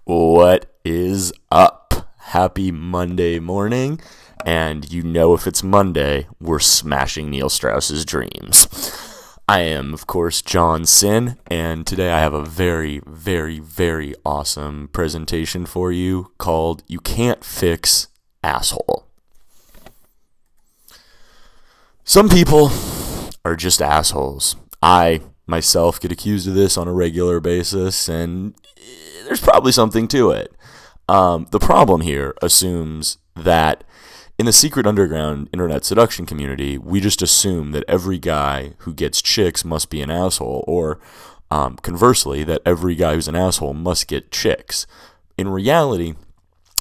What is up? Happy Monday morning, and you know if it's Monday, we're smashing Neil Strauss's dreams. I am, of course, John Sin, and today I have a very, very, very awesome presentation for you called You Can't Fix Asshole. Some people are just assholes. I myself get accused of this on a regular basis, and there's probably something to it. The problem here assumes that in the secret underground internet seduction community, we just assume that every guy who gets chicks must be an asshole, or conversely, that every guy who's an asshole must get chicks. In reality,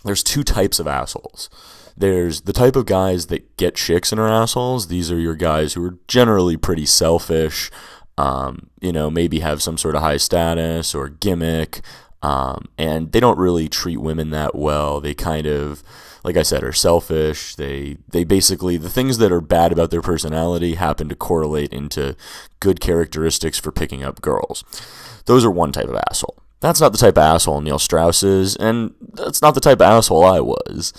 there's two types of assholes. There's the type of guys that get chicks and are assholes. These are your guys who are generally pretty selfish, maybe have some sort of high status or gimmick, and they don't really treat women that well. They kind of, like I said, are selfish. They basically, the things that are bad about their personality happen to correlate into good characteristics for picking up girls. Those are one type of asshole. That's not the type of asshole Neil Strauss is, and that's not the type of asshole I was.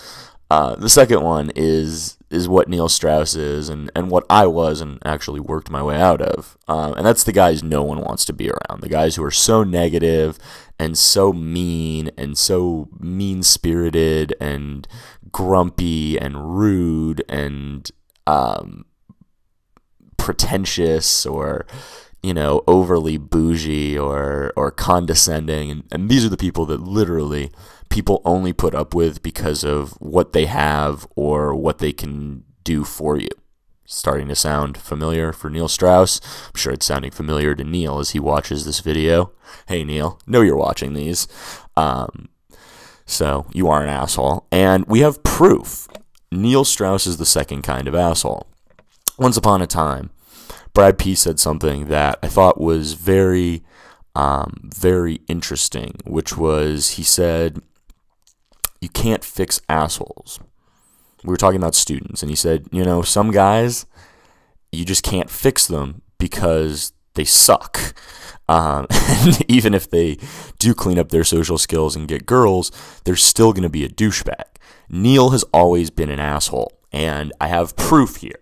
The second one is what Neil Strauss is and what I was and actually worked my way out of. And that's the guys no one wants to be around. The guys who are so negative and so mean and so mean-spirited and grumpy and rude and pretentious or overly bougie or condescending. And these are the people that literally people only put up with because of what they have or what they can do for you. Starting to sound familiar for Neil Strauss. I'm sure it's sounding familiar to Neil as he watches this video. Hey Neil, know you're watching these. So you are an asshole. And we have proof. Neil Strauss is the second kind of asshole. Once upon a time, Brad P said something that I thought was very, very interesting, which was, he said, you can't fix assholes. We were talking about students, and he said, some guys, you just can't fix them because they suck. And even if they do clean up their social skills and get girls, they're still going to be a douchebag. Neil has always been an asshole, and I have proof here.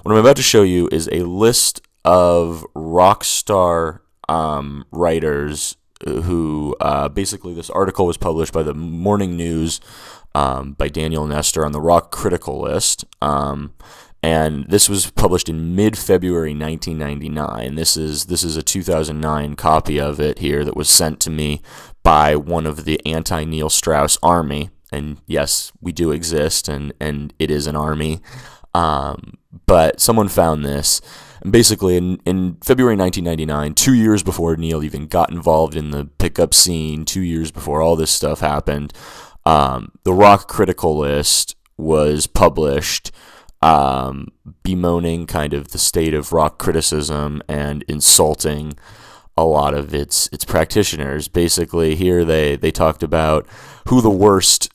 What I'm about to show you is a list of rock star writers who basically, this article was published by the Morning News by Daniel Nestor on the Rock Critical List, and this was published in mid-February 1999. This is a 2009 copy of it here that was sent to me by one of the anti-Neil Strauss army, and yes, we do exist, and it is an army, but someone found this. And basically, in February 1999, 2 years before Neil even got involved in the pickup scene, 2 years before all this stuff happened, the Rock Critical List was published, bemoaning kind of the state of rock criticism and insulting a lot of its practitioners. Basically, here they talked about who the worst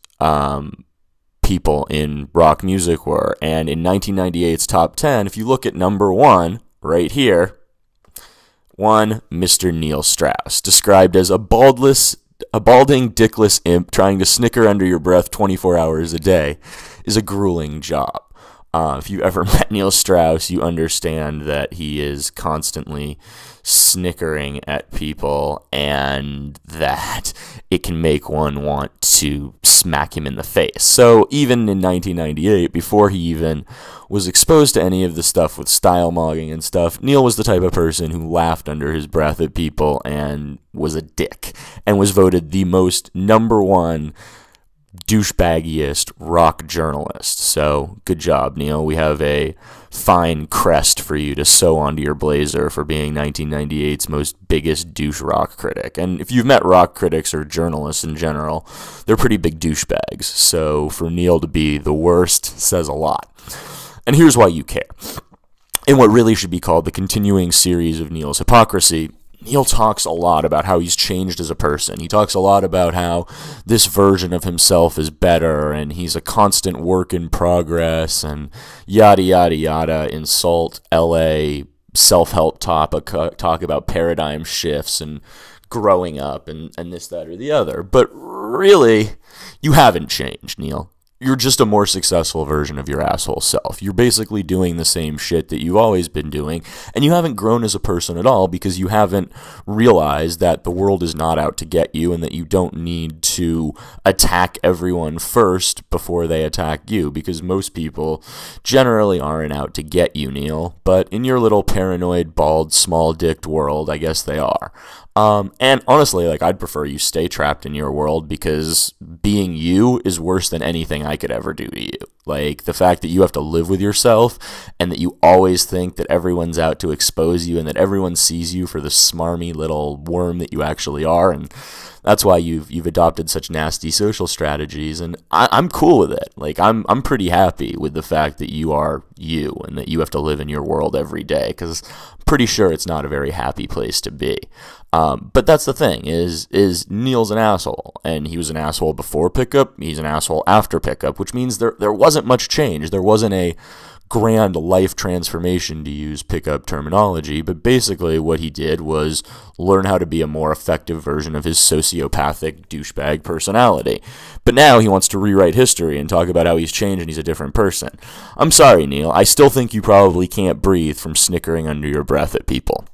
people in rock music were, and in 1998's top 10, if you look at number 1 right here, Mr. Neil Strauss, described as a balding, dickless imp trying to snicker under your breath 24 hours a day, is a grueling job. If you ever met Neil Strauss, you understand that he is constantly snickering at people and that it can make one want to smack him in the face. So even in 1998, before he even was exposed to any of the stuff with style mogging and stuff, Neil was the type of person who laughed under his breath at people and was a dick and was voted the most #1 douchebaggiest rock journalist. So good job, Neil. We have a fine crest for you to sew onto your blazer for being 1998's most biggest douche rock critic. And if you've met rock critics or journalists in general, they're pretty big douchebags. So for Neil to be the worst says a lot. And here's why you care. In what really should be called the continuing series of Neil's hypocrisy, Neil talks a lot about how he's changed as a person. He talks a lot about how this version of himself is better, and he's a constant work in progress, and yada, yada, yada, insult LA, self-help talk about paradigm shifts and growing up and this, that, or the other. But really, you haven't changed, Neil. You're just a more successful version of your asshole self. You're basically doing the same shit that you've always been doing, and you haven't grown as a person at all because you haven't realized that the world is not out to get you and that you don't need to attack everyone first before they attack you, because most people generally aren't out to get you, Neil. But in your little paranoid, bald, small-dicked world, I guess they are. And honestly, like, I'd prefer you stay trapped in your world, because being you is worse than anything I could ever do to you. Like, the fact that you have to live with yourself and that you always think that everyone's out to expose you and that everyone sees you for the smarmy little worm that you actually are, and that's why you've adopted such nasty social strategies, and I'm cool with it. Like, I'm pretty happy with the fact that you are you and that you have to live in your world every day, because I'm pretty sure it's not a very happy place to be. But that's the thing, is Neil's an asshole, and he was an asshole before pickup, he's an asshole after pickup, which means there wasn't much change. There wasn't a grand life transformation, to use pickup terminology, but basically what he did was learn how to be a more effective version of his sociopathic douchebag personality. But now he wants to rewrite history and talk about how he's changed and he's a different person. I'm sorry, Neil, I still think you probably can't breathe from snickering under your breath at people.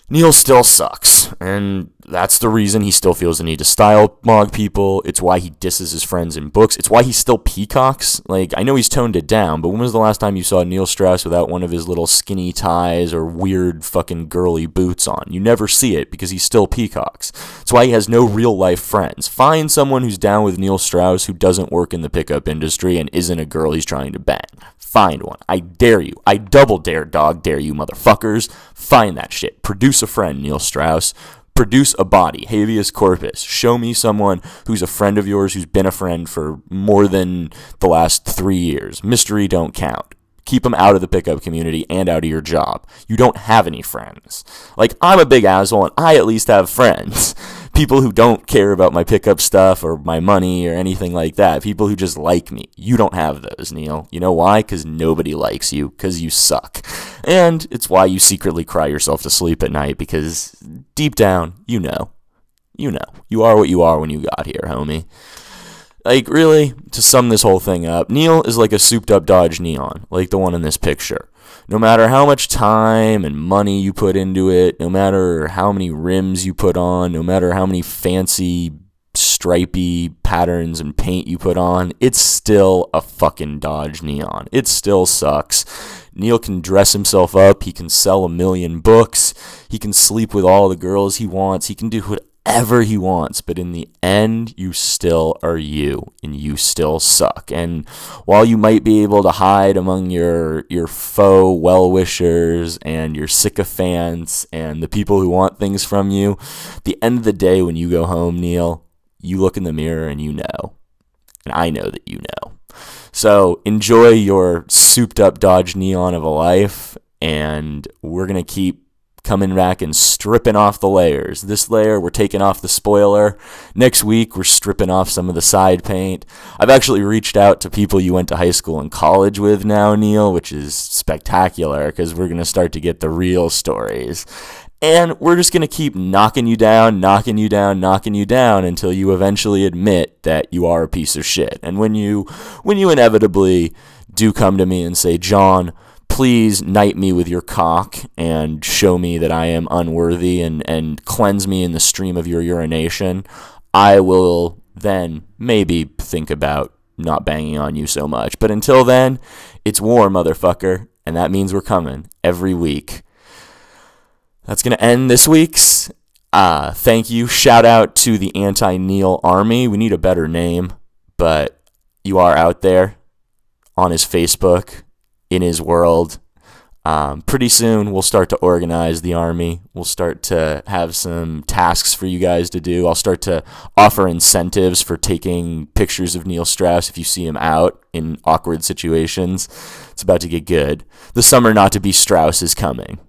Neil still sucks, and that's the reason he still feels the need to style mog people. It's why he disses his friends in books. It's why he still peacocks. Like, I know he's toned it down, but when was the last time you saw Neil Strauss without one of his little skinny ties or weird fucking girly boots on? You never see it because he still peacocks. It's why he has no real-life friends. Find someone who's down with Neil Strauss who doesn't work in the pickup industry and isn't a girl he's trying to bang. Find one. I dare you. I double dare, dog dare you, motherfuckers. Find that shit. Produce a friend, Neil Strauss. Produce a body, habeas corpus. Show me someone who's a friend of yours who's been a friend for more than the last 3 years. Mystery don't count. Keep them out of the pickup community and out of your job. You don't have any friends. Like, I'm a big asshole, and I at least have friends. People who don't care about my pickup stuff or my money or anything like that. People who just like me. You don't have those, Neil. You know why? Because nobody likes you. Because you suck. And it's why you secretly cry yourself to sleep at night, because deep down, you know. You know. You are what you are when you got here, homie. Like, really, to sum this whole thing up, Neil is like a souped-up Dodge Neon, like the one in this picture. No matter how much time and money you put into it, no matter how many rims you put on, no matter how many fancy, stripy patterns and paint you put on, it's still a fucking Dodge Neon. It still sucks. Neil can dress himself up, he can sell 1 million books, he can sleep with all the girls he wants, he can do whatever he wants, but in the end, you still are you, and you still suck. And while you might be able to hide among your faux well-wishers and your sycophants and the people who want things from you, at the end of the day, when you go home, Neil, you look in the mirror and you know. And I know that you know. So enjoy your souped-up Dodge Neon of a life, and we're going to keep coming back and stripping off the layers. This layer, we're taking off the spoiler. Next week, we're stripping off some of the side paint. I've actually reached out to people you went to high school and college with now, Neil, which is spectacular, because we're going to start to get the real stories. And we're just going to keep knocking you down, knocking you down, knocking you down until you eventually admit that you are a piece of shit. And when you inevitably do come to me and say, John, please knight me with your cock and show me that I am unworthy and cleanse me in the stream of your urination, I will then maybe think about not banging on you so much. But until then, it's war, motherfucker, and that means we're coming every week. That's going to end this week's. Thank you. Shout out to the Anti-Neil Army. We need a better name, but you are out there on his Facebook, in his world. Pretty soon we'll start to organize the army. We'll start to have some tasks for you guys to do. I'll start to offer incentives for taking pictures of Neil Strauss if you see him out in awkward situations. It's about to get good. The summer not to be Strauss is coming.